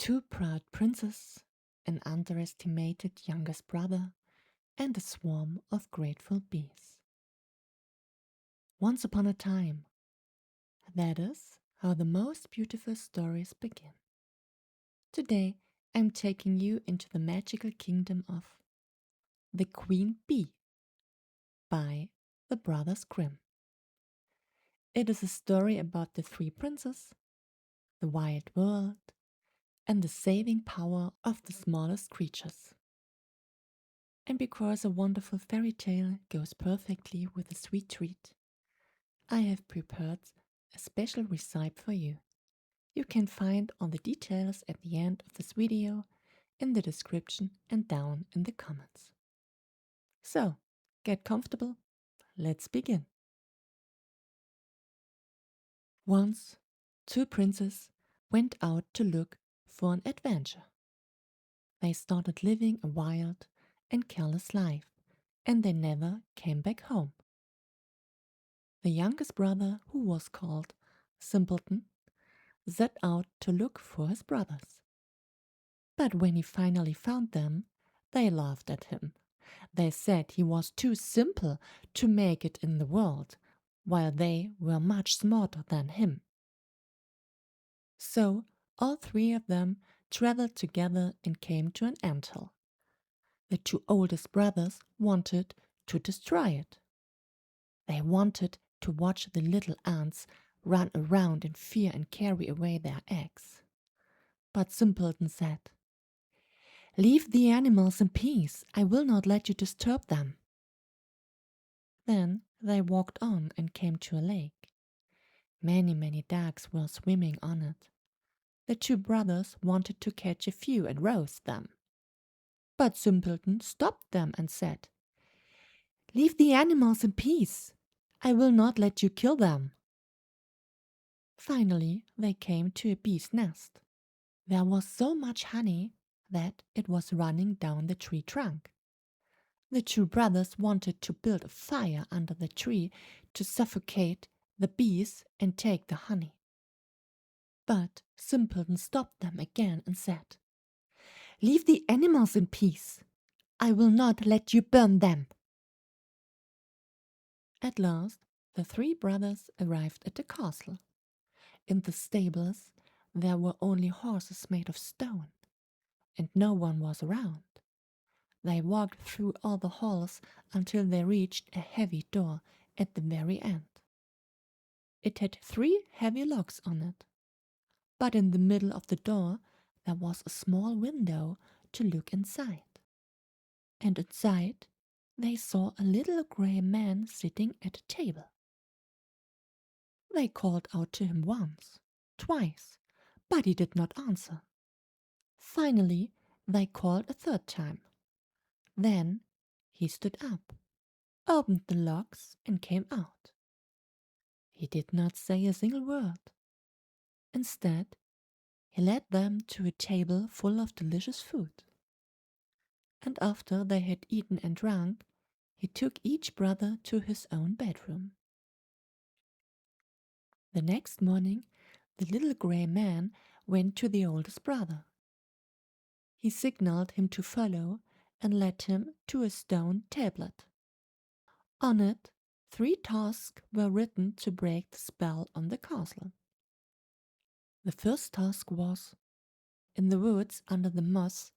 Two proud princes, an underestimated youngest brother, and a swarm of grateful bees. Once upon a time, that is how the most beautiful stories begin. Today, I'm taking you into the magical kingdom of The Queen Bee by the Brothers Grimm. It is a story about the three princes, the wild world, and the saving power of the smallest creatures. And because a wonderful fairy tale goes perfectly with a sweet treat, I have prepared a special recipe for you. You can find all the details at the end of this video, in the description and down in the comments. So, get comfortable, let's begin. Once, two princes went out to look for an adventure. They started living a wild and careless life, and they never came back home. The youngest brother, who was called Simpleton, set out to look for his brothers. But when he finally found them, they laughed at him. They said he was too simple to make it in the world, while they were much smarter than him. So all three of them traveled together and came to an anthill. The two oldest brothers wanted to destroy it. They wanted to watch the little ants run around in fear and carry away their eggs. But Simpleton said, "Leave the animals in peace. I will not let you disturb them." Then they walked on and came to a lake. Many ducks were swimming on it. The two brothers wanted to catch a few and roast them. But Simpleton stopped them and said, "Leave the animals in peace. I will not let you kill them." Finally, they came to a bee's nest. There was so much honey that it was running down the tree trunk. The two brothers wanted to build a fire under the tree to suffocate the bees and take the honey. But Simpleton stopped them again and said, "Leave the animals in peace. I will not let you burn them." At last, the three brothers arrived at the castle. In the stables, there were only horses made of stone, and no one was around. They walked through all the halls until they reached a heavy door at the very end. It had three heavy locks on it, but in the middle of the door there was a small window to look inside. And inside they saw a little grey man sitting at a table. They called out to him once, twice, but he did not answer. Finally, they called a third time. Then he stood up, opened the locks, and came out. He did not say a single word. Instead, he led them to a table full of delicious food. And after they had eaten and drunk, he took each brother to his own bedroom. The next morning, the little grey man went to the oldest brother. He signaled him to follow and led him to a stone tablet. On it, 3 tasks were written to break the spell on the castle. The first task was, in the woods under the moss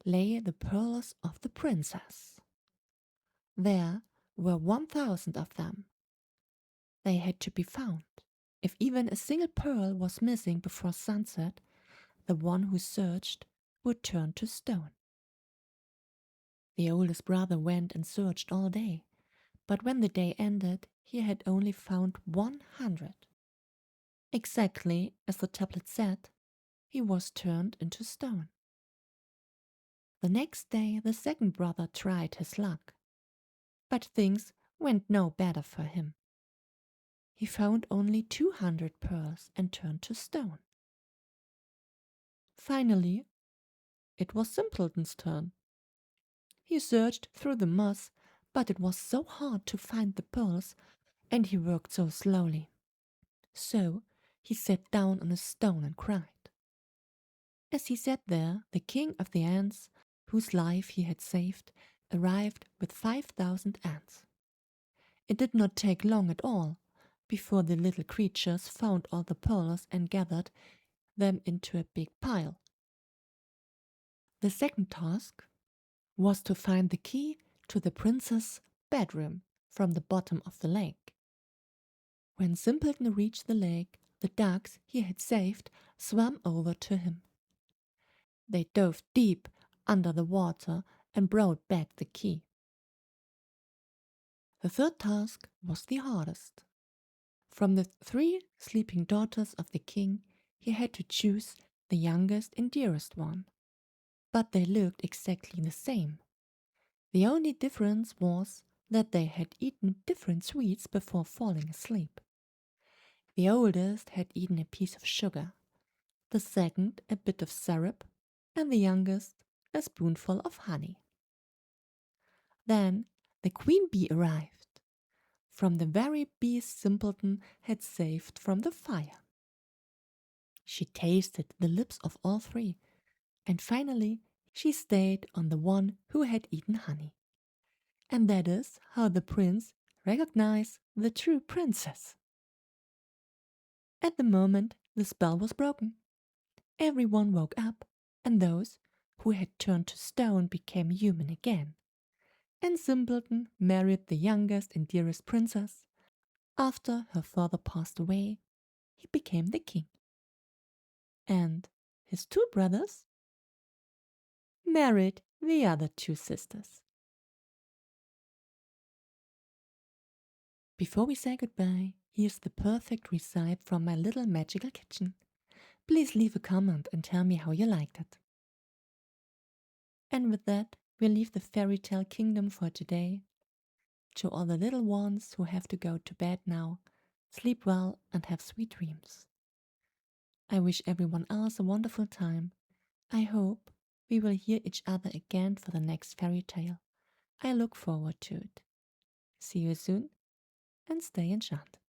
lay the pearls of the princess. There were 1,000 of them. They had to be found. If even a single pearl was missing before sunset, the one who searched would turn to stone. The oldest brother went and searched all day, but when the day ended, he had only found 100. Exactly as the tablet said, he was turned into stone. The next day the second brother tried his luck, but things went no better for him. He found only 200 pearls and turned to stone. Finally, it was Simpleton's turn. He searched through the moss, but it was so hard to find the pearls, and he worked so slowly. So he sat down on a stone and cried. As he sat there, the king of the ants, whose life he had saved, arrived with 5,000 ants. It did not take long at all before the little creatures found all the pearls and gathered them into a big pile. The second task was to find the key to the prince's bedroom from the bottom of the lake. When Simpleton reached the lake, the ducks he had saved swam over to him. They dove deep under the water and brought back the key. The third task was the hardest. From the 3 sleeping daughters of the king, he had to choose the youngest and dearest one. But they looked exactly the same. The only difference was that they had eaten different sweets before falling asleep. The oldest had eaten a piece of sugar, the second a bit of syrup, and the youngest a spoonful of honey. Then the queen bee arrived, from the very bees Simpleton had saved from the fire. She tasted the lips of all 3, and finally she stayed on the one who had eaten honey. And that is how the prince recognized the true princess. At the moment the spell was broken, everyone woke up, and those who had turned to stone became human again. And Simpleton married the youngest and dearest princess. After her father passed away, he became the king. And his 2 brothers married the other 2 sisters. Before we say goodbye, here's the perfect recipe from my little magical kitchen. Please leave a comment and tell me how you liked it. And with that, we'll leave the fairy tale kingdom for today. To all the little ones who have to go to bed now, sleep well and have sweet dreams. I wish everyone else a wonderful time. I hope we will hear each other again for the next fairy tale. I look forward to it. See you soon and stay enchanted.